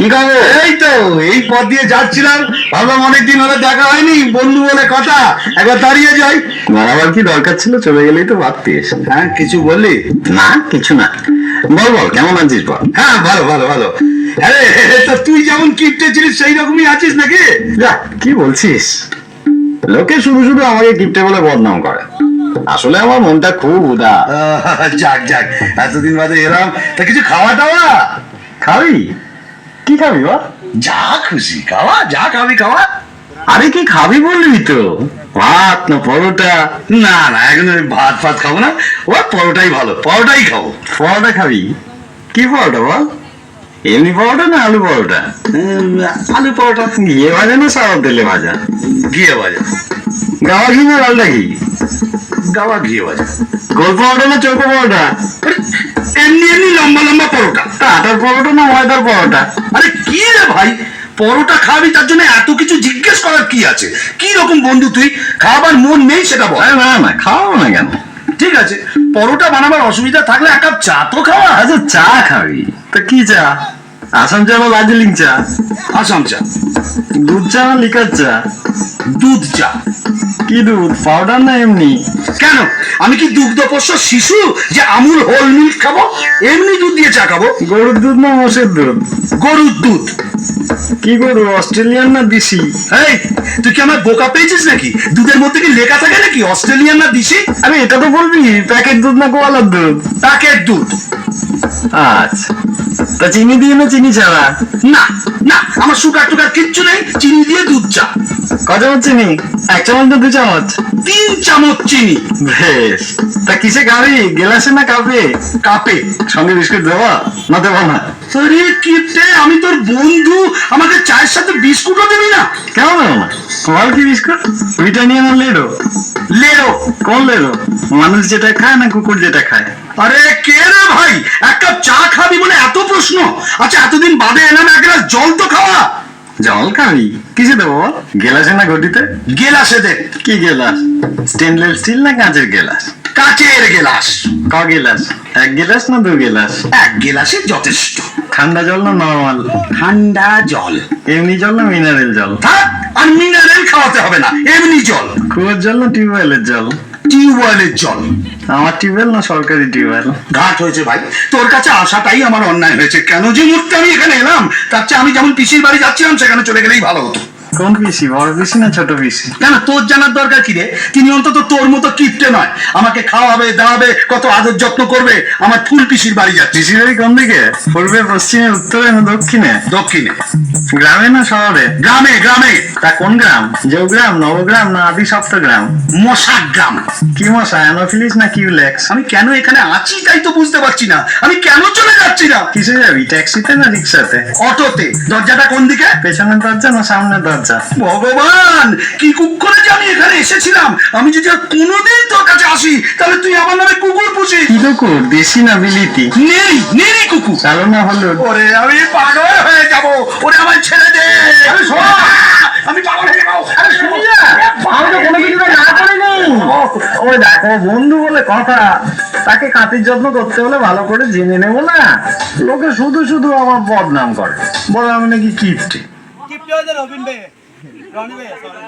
কি খবর? এই তো এই পথ দিয়ে যাচ্ছিলাম, ভাবলাম অনেকদিন হলে দেখা হয়নি, বন্ধু বলে কথা, একবার দাঁড়িয়ে যাই। আবার কি দরকার ছিল? চলে গেলেই তো ভাবতিস। হ্যাঁ, কিছু বললি? না, কিছু না। বল বল, কেমন আছিস বল। হ্যাঁ, ভালো ভালো ভালো। আরে তো তুই যেমন কিপটে ছিলিস সেই রকমই আছিস নাকি? যা, কি বলছিস? লোকে শুধু শুধু আমাকে কিপটে বলে বদনাম করে। আসলে আমার মনটা খুব উদাস। যাক যাক, এতদিন বাদে এলাম, তা কিছু খাওয়া দাওয়া? খাবি? কি খাবি বল? যা খুশি খাওয়া, যা খাবি খাওয়া। আরে কি খাবি বলবি তো? ভাত না পরোটা? না না, এখন ওই ভাত ফাত খাবো না, ও পরোটাই ভালো, পরোটাই খাবো। পরোটা খাবি? কি পরোটা বল? এমনি পরোটা না আলু পরোটা? আলু পরোটা। ঘিয়ে ভাজা না সাদা তেলে ভাজা? ঘিয়ে ভাজা। গাওয়া ঘি না লালটা ঘি? গাওয়া ঘিয়ে ভাজা। গোল পরোটা না চৌকো পরোটা? এমনি এমনি লম্বা লম্বা পরোটা। আটার পরোটা না ময়দার পরোটা? আরে কি রে ভাই, পরোটা খাবি তার জন্য এত কিছু জিজ্ঞেস করার কি আছে? কি রকম বন্ধু তুই? খাবার মন নেই সেটা বল। আরে না না, খাওয়াবো না কেন? ঠিক আছে, পরোটা বানাবার অসুবিধা থাকলে এক কাপ চা তো খাওয়া। আচ্ছা, চা খাবি তো কি চা? আসাম চা না দার্জিলিং চা? আসাম চা। দুধ চা না লিকার চা? দুধ চা। কি দুধ, পাউডার না এমনি? কেন, আমি কি দুগ্ধপোষ্য শিশু যে আমুল হোল মিল্ক খাবো? এমনি দুধ দিয়ে চা খাবো। গরুর দুধ না মোষের দুধ? গরুর দুধ। কি গরু, অস্ট্রেলিয়ান না দেশি? এই, তুই কি আমার বোকা পেয়েছিস নাকি? দুধের মধ্যে কি লেখা থাকে নাকি অস্ট্রেলিয়ান না দেশি? আরে এটা তো বলবি, প্যাকেট দুধ না গোয়ালার দুধ? প্যাকেট দুধ। আচ্ছা, তা চিনি দিয়ে না চিনি ছাড়া? না না, আমার সুগার টুগার কিচ্ছু নেই, চিনি দিয়ে দুধ চা। ক চামচ চিনি? 1 চামচ না 2 চামচ? 3 চামচ চিনি। বেশ, তা কিসে খাবি, গেলাসে না কাপে? কাপে। সঙ্গে বিস্কুট দেবো না দেবো না? আরে কিপটে, আমি তোর বন্ধু, আমাকে চায়ের সাথে বিস্কুটও দিবি না? কেমন দেবো না? বল কি বিস্কুট, ব্রিটানিয়া না লেরো? লেরো। কোন লেরো, মানুষ যেটা খায় না কুকুর যেটা খায়? আরে কে রে ভাই, এক কাপ চা খাবি বলে এত প্রশ্ন? আচ্ছা, এতদিন বাদে এলাম, এক গ্লাস জল তো খাওয়া। জল খাবি? কিসে দেবো বল, গেলাসে না ঘটিতে? গেলাসে দে। কি গেলাস, স্টেনলেস স্টিল না কাঁচের গেলাস? কাচের গেলাস। ক গেলাস, 1 গেলাস না 2 গেলাস? এক গেলাসে যথেষ্ট। ঠান্ডা জল না নরমাল? ঠান্ডা জল। এমনি জল না মিনারেল জল? থাক, আর মিনারেল খাওয়াতে হবে না, এমনি জল। কুয়োর জল না টিউবওয়েলের জল? টিউবওয়েলের জল। আমার টিউবওয়েল না সরকারি টিউবওয়েল? ঘাট হয়েছে ভাই, তোর কাছে আসাটাই আমার অন্যায় হয়েছে। কেন যে মুহূর্তে আমি এখানে এলাম, তার চেয়ে আমি যেমন পিসির বাড়ি যাচ্ছিলাম সেখানে চলে গেলেই ভালো হতো। কোন পিসি, বড় পিসি না ছোট পিসি? কেন, তোর জানার দরকার কি রে? তিনি অন্তত তোর মতো কিপটে নয়, আমাকে খাওয়াবে দাওয়াবে, কত আদর যত্ন করবে। আমার ফুল পিসির বাড়ি যাচ্ছি। পিসির বাড়ি কোন দিকে, পূর্বে পশ্চিমে উত্তরে না দক্ষিণে? দক্ষিণে। গ্রামে না শহরে? গ্রামে গ্রামে। তা কোন গ্রাম, জৌগ্রাম নবগ্রাম না আদি সপ্তগ্রাম? মশাক গ্রাম। কি মশা, অ্যানোফিলিস না কিউলেক্স? আমি কেন এখানে আছি তাই তো বুঝতে পারছি না, আমি কেন চলে যাচ্ছি না। কিসে যাবি, ট্যাক্সিতে না রিক্সাতে? অটোতে। দরজাটা কোন দিকে? পেছনের দরজা না সামনের দরজা? ভগবান, কি কুক্ষণে যে আমি এখানে এসেছিলাম। আমি যদি আর কোনোদিন তোর কাছে আসি, তাহলে তুই আমার নামে কুকুর পুষিস। কি কুকুর, দেশি না বিলিতি? নেই, নেই কুকুর। কালো না হলুদ? ওরে আমি পাগল হয়ে যাব, ওরে আমার ছেড়ে দে। আরে শোন, আমি পাগল হয়ে যাবো। আরে শোন না, আমি তো কোনো কিছু না করিনি। ওই দেখো, বন্ধু বলে কথা, তাকে খাতির যত্ন করতে হলে ভালো করে জেনে নেবো না? লোকে শুধু শুধু আমার বদনাম করে, বলে আমি নাকি কিপটে। কিপটে হয়েছে রবিন ভাই, রনি ভাই, sorry।